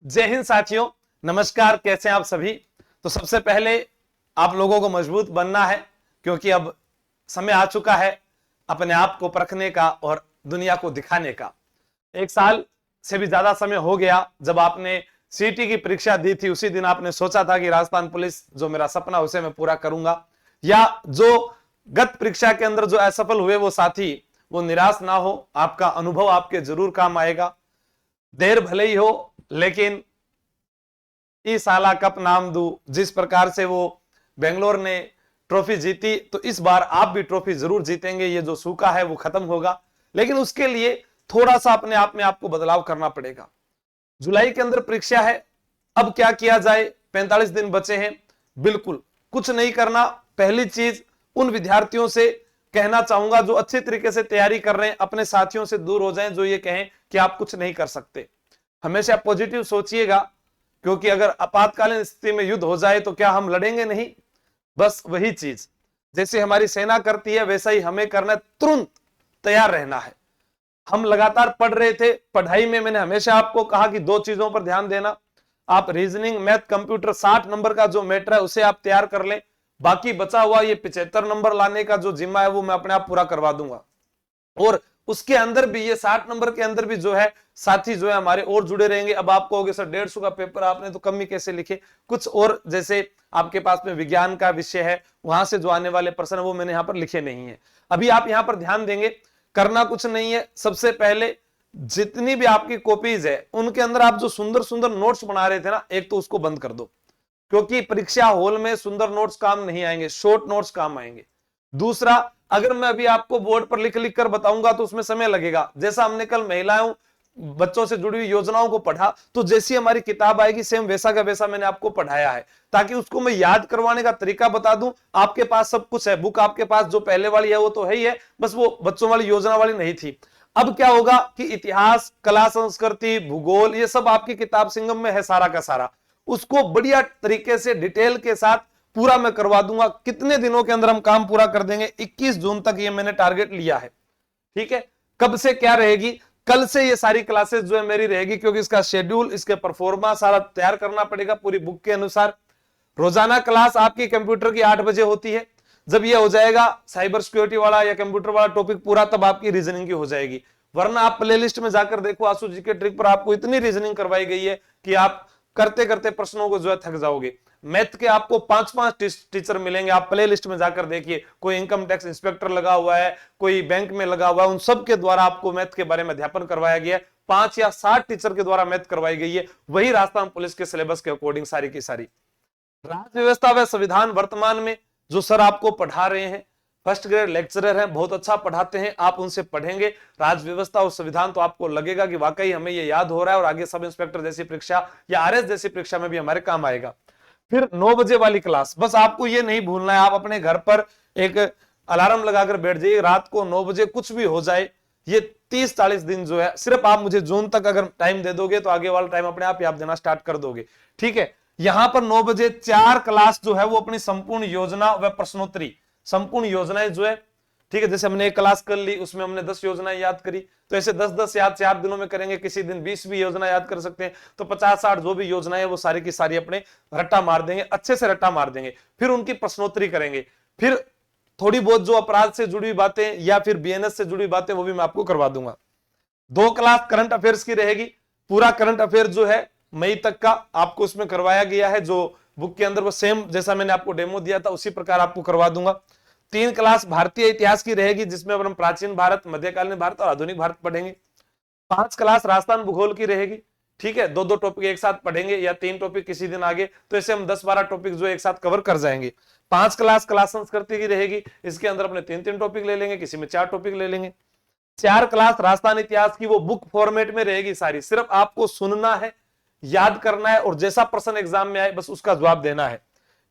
जय हिंद साथियों, नमस्कार। कैसे हैं आप सभी। तो सबसे पहले आप लोगों को मजबूत बनना है, क्योंकि अब समय आ चुका है अपने आप को परखने का और दुनिया को दिखाने का। 1 साल से भी ज्यादा समय हो गया जब आपने सीटी की परीक्षा दी थी। उसी दिन आपने सोचा था कि राजस्थान पुलिस जो मेरा सपना उसे मैं पूरा करूंगा, या जो गत परीक्षा के अंदर जो असफल हुए वो साथी वो निराश ना हो, आपका अनुभव आपके जरूर काम आएगा। देर भले ही हो, लेकिन इस साला कप नाम दू। जिस प्रकार से वो बेंगलोर ने ट्रॉफी जीती, तो इस बार आप भी ट्रॉफी जरूर जीतेंगे। ये जो सूखा है वो खत्म होगा, लेकिन उसके लिए थोड़ा सा अपने आप में आपको बदलाव करना पड़ेगा। जुलाई के अंदर परीक्षा है, अब क्या किया जाए। 45 दिन बचे हैं, बिल्कुल कुछ नहीं करना। पहली चीज उन विद्यार्थियों से कहना चाहूंगा जो अच्छे तरीके से तैयारी कर रहे हैं, अपने साथियों से दूर हो जाएं जो ये कहें कि आप कुछ नहीं कर सकते। हमेशा पॉजिटिव सोचिएगा, क्योंकि अगर आपातकालीन स्थिति में युद्ध हो जाए तो क्या हम लड़ेंगे नहीं। बस वही चीज जैसे हमारी सेना करती है वैसा ही हमें करना है, तुरंत तैयार रहना है। हम लगातार पढ़ रहे थे। पढ़ाई में मैंने हमेशा आपको कहा कि 2 चीजों पर ध्यान देना। आप रीजनिंग, मैथ, कंप्यूटर 60 नंबर का जो मैटर है उसे आप तैयार कर लें। बाकी बचा हुआ ये 75 नंबर लाने का जो जिम्मा है वो मैं अपने आप पूरा करवा दूंगा। और उसके अंदर भी ये 60 नंबर के अंदर भी जो है साथी जो है हमारे और जुड़े रहेंगे। अब आप कहोगे सर 150 का पेपर आपने तो कम ही कैसे लिखे। कुछ और जैसे आपके पास में विज्ञान का विषय है, वहां से जो आने वाले प्रश्न वो मैंने यहाँ पर लिखे नहीं है। अभी आप यहाँ पर ध्यान देंगे, करना कुछ नहीं है। सबसे पहले जितनी भी आपकी कॉपीज है उनके अंदर आप जो सुंदर सुंदर नोट्स बना रहे थे ना, एक तो उसको बंद कर दो, क्योंकि परीक्षा हॉल में सुंदर नोट्स काम नहीं आएंगे, शॉर्ट नोट्स काम आएंगे। दूसरा, अगर मैं अभी आपको बोर्ड पर लिख लिख कर बताऊंगा तो उसमें समय लगेगा। जैसा हमने कल महिलाओं बच्चों से जुड़ी हुई योजनाओं को पढ़ा, तो जैसी हमारी किताब आएगी सेम वैसा का वैसा मैंने आपको पढ़ाया है, ताकि उसको मैं याद करवाने का तरीका बता दूं। आपके पास सब कुछ है, बुक आपके पास जो पहले वाली है वो तो है ही है, बस वो बच्चों वाली योजना वाली नहीं थी। अब क्या होगा कि इतिहास, कला, संस्कृति, भूगोल, ये सब आपकी किताब सिंगम में है सारा का सारा। उसको बढ़िया तरीके से डिटेल के साथ पूरा मैं करवा दूंगा। कितने दिनों के अंदर हम काम पूरा कर देंगे? 21 जून तक ये मैंने टारगेट लिया है। ठीक है, कब से क्या रहेगी? कल से ये सारी क्लासेस जो है मेरी रहेगी, क्योंकि इसका शेड्यूल, इसके परफॉर्मा सारा तैयार करना पड़ेगा पूरी बुक के अनुसार। रोजाना क्लास आपकी कंप्यूटर की 8 बजे होती है। जब ये हो जाएगा साइबर सिक्योरिटी वाला या कंप्यूटर वाला टॉपिक पूरा, तब आपकी रीजनिंग की हो जाएगी। वरना आप प्लेलिस्ट में जाकर देखो, आशु जी के ट्रिक पर आपको इतनी रीजनिंग करवाई गई है कि आप करते करते प्रश्नों को जो है थक जाओगे। मैथ के आपको 5-5 टीचर मिलेंगे, आप प्ले लिस्ट में जाकर देखिए। कोई इनकम टैक्स इंस्पेक्टर लगा हुआ है, कोई बैंक में लगा हुआ है, उन सब के द्वारा आपको मैथ के बारे में अध्यापन करवाया गया है। 5 या 7 टीचर के द्वारा मैथ करवाई गई है, वही राजस्थान पुलिस के सिलेबस के अकॉर्डिंग सारी की सारी। राज्य व्यवस्था व संविधान वर्तमान में जो सर आपको पढ़ा रहे हैं, फर्स्ट ग्रेड लेक्चरर हैं, बहुत अच्छा पढ़ाते हैं। आप उनसे पढ़ेंगे राज्य व्यवस्था और संविधान, तो आपको लगेगा कि वाकई हमें ये याद हो रहा है और आगे सब इंस्पेक्टर जैसी परीक्षा या आरएस जैसी परीक्षा में भी हमारे काम आएगा। फिर 9 बजे वाली क्लास, बस आपको ये नहीं भूलना है। आप अपने घर पर एक अलार्म लगाकर बैठ जाइए, रात को 9 बजे कुछ भी हो जाए। ये 30-40 दिन जो है, सिर्फ आप मुझे जून तक अगर टाइम दे दोगे तो आगे वाला टाइम अपने आप ही आप देना स्टार्ट कर दोगे। ठीक है, यहां पर 9 बजे 4 क्लास जो है वो अपनी संपूर्ण योजना व प्रश्नोत्तरी, संपूर्ण योजनाएं जो है, ठीक है, जैसे हमने एक क्लास कर ली उसमें हमने 10 योजनाएं याद करी, तो ऐसे 10-10 याद 4 दिनों में करेंगे। किसी दिन 20 भी योजना याद कर सकते हैं, तो 50-60 जो भी योजनाएं वो सारी की सारी अपने रट्टा मार देंगे, अच्छे से रट्टा मार देंगे। फिर उनकी प्रश्नोत्तरी करेंगे। फिर थोड़ी बहुत जो अपराध से जुड़ी बातें या फिर बीएनएस से जुड़ी बातें वो भी मैं आपको करवा दूंगा। 2 क्लास करंट अफेयर्स की रहेगी। पूरा करंट अफेयर जो है मई तक का आपको उसमें करवाया गया है, जो बुक के अंदर वो सेम जैसा मैंने आपको डेमो दिया था उसी प्रकार आपको करवा दूंगा। 3 क्लास भारतीय इतिहास की रहेगी, जिसमें हम प्राचीन भारत, मध्यकालीन भारत और आधुनिक भारत पढ़ेंगे। 5 क्लास राजस्थान भूगोल की रहेगी। ठीक है, 2-2 टॉपिक एक साथ पढ़ेंगे या 3 टॉपिक किसी दिन आगे, तो ऐसे हम 10-12 टॉपिक जो एक साथ कवर कर जाएंगे। 5 क्लास कला संस्कृति की रहेगी, इसके अंदर अपने 3-3 टॉपिक ले लेंगे, किसी में 4 टॉपिक ले लेंगे। 4 क्लास राजस्थान इतिहास की वो बुक फॉर्मेट में रहेगी सारी, सिर्फ आपको सुनना है, याद करना है और जैसा प्रश्न एग्जाम में आए बस उसका जवाब देना है।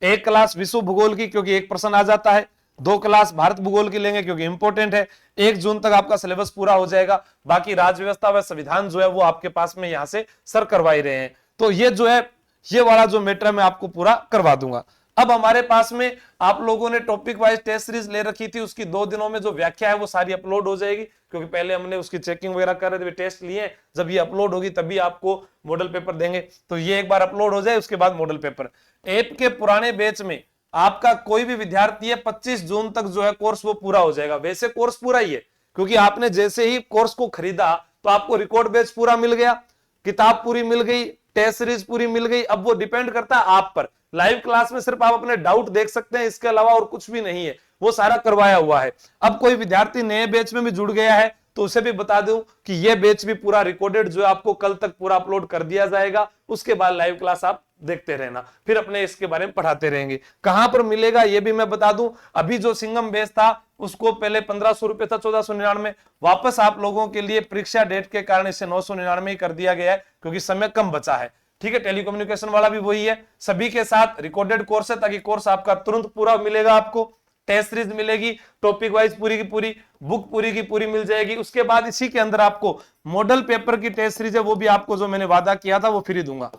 1 क्लास विश्व भूगोल की, क्योंकि एक प्रश्न आ जाता है। 2 क्लास भारत भूगोल की लेंगे क्योंकि इंपॉर्टेंट है। 1 जून तक आपका सिलेबस पूरा हो जाएगा। बाकी राज्य व्यवस्था व संविधान जो है वो आपके पास में यहां से सर करवा ही रहे हैं। तो ये जो है ये वाला जो मैटर मैं आपको पूरा करवा दूंगा। अब हमारे पास में आप लोगों ने टॉपिक वाइज टेस्ट सीरीज ले रखी थी, उसकी 2 दिनों में जो व्याख्या है वो सारी अपलोड हो जाएगी, क्योंकि पहले हमने उसकी चेकिंग वगैरह कर रहे थे, टेस्ट लिए। जब ये अपलोड होगी तभी आपको मॉडल पेपर देंगे, तो ये एक बार अपलोड हो जाए, उसके बाद मॉडल पेपर। ऐप के पुराने बैच में आपका कोई भी विद्यार्थी है 25 जून तक जो है कोर्स वो पूरा हो जाएगा। वैसे कोर्स पूरा ही है, क्योंकि आपने जैसे ही कोर्स को खरीदा तो आपको रिकॉर्ड बैच पूरा मिल गया, किताब पूरी मिल गई, टेस्ट सीरीज पूरी मिल गई। अब वो डिपेंड करता है आप पर। लाइव क्लास में सिर्फ आप अपने डाउट देख सकते हैं, इसके अलावा और कुछ भी नहीं है, वो सारा करवाया हुआ है। अब कोई विद्यार्थी नए बैच में भी जुड़ गया है तो उसे भी बता दूं कि ये बैच भी पूरा रिकॉर्डेड जो है आपको कल तक पूरा अपलोड कर दिया जाएगा। उसके बाद लाइव क्लास आप देखते रहना, फिर अपने इसके बारे में पढ़ाते रहेंगे। कहां पर मिलेगा ये भी मैं बता दूं। अभी जो सिंगम बैच था उसको पहले 1500 रुपए था, 1499, वापस आप लोगों के लिए परीक्षा डेट के कारण इसे 999 ही कर दिया गया है, क्योंकि समय कम बचा है। ठीक है, टेलीकम्युनिकेशन वाला भी वही है, सभी के साथ रिकॉर्डेड कोर्स है, ताकि कोर्स आपका तुरंत पूरा मिलेगा। आपको टेस्ट सीरीज मिलेगी, टॉपिक वाइज पूरी की पूरी, बुक पूरी की पूरी मिल जाएगी। उसके बाद इसी के अंदर आपको मॉडल पेपर की टेस्ट सीरीज है, वो भी आपको जो मैंने वादा किया था वो फ्री दूंगा।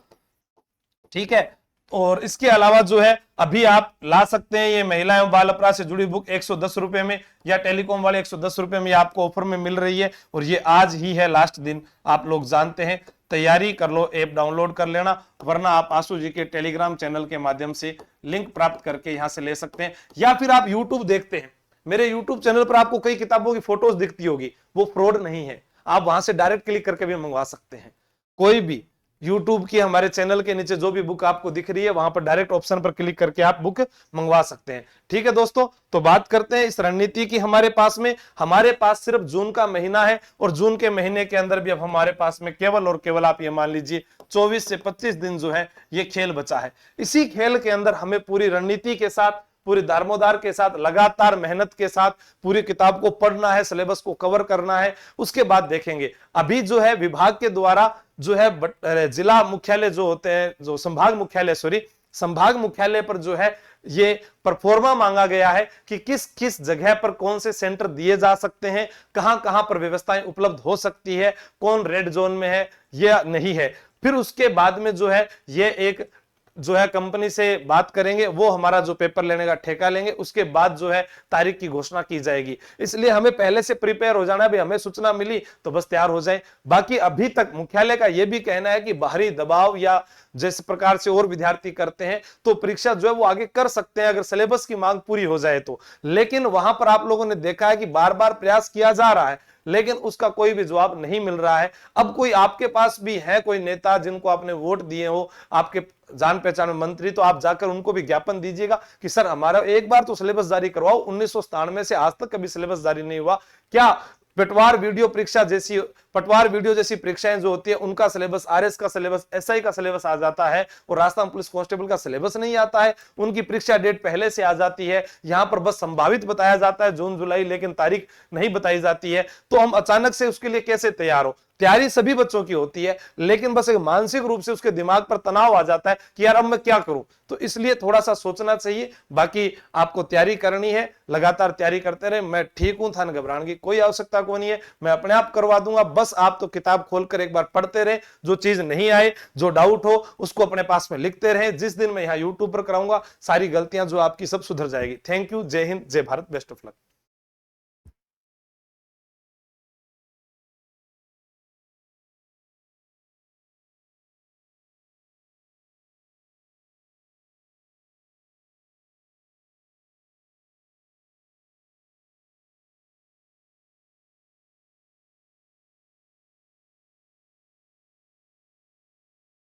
ठीक है, और इसके अलावा जो है अभी आप ला सकते हैं ये महिला एवं बाल अपराध से जुड़ी बुक 110 रुपए में, या टेलीकॉम वाले 110 रुपए में आपको ऑफर में मिल रही है। और ये आज ही है लास्ट दिन, आप लोग जानते हैं। तैयारी कर लो, ऐप डाउनलोड कर लेना, वरना आप आशु जी के टेलीग्राम चैनल के माध्यम से लिंक प्राप्त करके यहां से ले सकते हैं। या फिर आप यूट्यूब देखते हैं, मेरे यूट्यूब चैनल पर आपको कई किताबों की फोटोज दिखती होगी, वो फ्रॉड नहीं है, आप वहां से डायरेक्ट क्लिक करके भी मंगवा सकते हैं। कोई भी YouTube की हमारे चैनल के नीचे जो भी बुक आपको दिख रही है वहां पर डायरेक्ट ऑप्शन पर क्लिक करके आप बुक मंगवा सकते हैं। ठीक है दोस्तों, तो बात करते हैं इस रणनीति की। हमारे पास सिर्फ जून का महीना है, और जून के महीने के अंदर भी अब हमारे पास में केवल और केवल आप ये मान लीजिए 24 से 25 दिन जो है ये खेल बचा है। इसी खेल के अंदर हमें पूरी रणनीति के साथ, पूरी दारमोदार के साथ, लगातार मेहनत के साथ पूरी किताब को पढ़ना है, सिलेबस को कवर करना है। उसके बाद देखेंगे अभी जो है विभाग के द्वारा जो है जिला मुख्यालय जो होते हैं, जो संभाग मुख्यालय पर जो है ये परफॉर्मा मांगा गया है कि किस किस जगह पर कौन से सेंटर दिए जा सकते हैं, कहां कहां पर व्यवस्थाएं उपलब्ध हो सकती है, कौन रेड जोन में है या नहीं है। फिर उसके बाद में जो है ये एक जो है कंपनी से बात करेंगे, वो हमारा जो पेपर लेने का ठेका लेंगे। उसके बाद जो है तारीख की घोषणा की जाएगी। इसलिए हमें पहले से प्रिपेयर हो जाना है, हमें सूचना मिली तो बस तैयार हो जाए। बाकी अभी तक मुख्यालय का यह भी कहना है कि बाहरी दबाव या जिस प्रकार से और विद्यार्थी करते हैं तो परीक्षा जो है वो आगे कर सकते हैं, अगर सिलेबस की मांग पूरी हो जाए तो। लेकिन वहां पर आप लोगों ने देखा है कि बार बार प्रयास किया जा रहा है, लेकिन उसका कोई भी जवाब नहीं मिल रहा है। अब कोई आपके पास भी है कोई नेता जिनको आपने वोट दिए हो, आपके जान पहचान में मंत्री, तो आप जाकर उनको भी ज्ञापन दीजिएगा कि सर हमारा एक बार तो सिलेबस जारी करवाओ। 1997 से आज तक कभी सिलेबस जारी नहीं हुआ। क्या पटवार वीडियो जैसी परीक्षाएं जो होती है उनका सिलेबस, आरएस का सिलेबस, एसआई का सिलेबस आ जाता है और राजस्थान पुलिस कांस्टेबल का सिलेबस नहीं आता है? उनकी परीक्षा डेट पहले से आ जाती है, यहां पर बस संभावित बताया जाता है जून जुलाई, लेकिन तारीख नहीं बताई जाती है। तो हम अचानक से उसके लिए कैसे तैयार हो? तैयारी सभी बच्चों की होती है, लेकिन बस एक मानसिक रूप से उसके दिमाग पर तनाव आ जाता है कि यार अब मैं क्या करूं। तो इसलिए थोड़ा सा सोचना चाहिए। बाकी आपको तैयारी करनी है, लगातार तैयारी करते रहे। मैं ठीक हूं, थान घबराने की कोई आवश्यकता को नहीं है, मैं अपने आप करवा दूंगा। बस आप तो किताब खोलकर एक बार पढ़ते रहे, जो चीज नहीं आए, जो डाउट हो उसको अपने पास में लिखते रहे। जिस दिन मैं यहाँ यूट्यूब पर कराऊंगा सारी गलतियां जो आपकी सब सुधर जाएगी। थैंक यू, जय हिंद, जय भारत, बेस्ट ऑफ लक।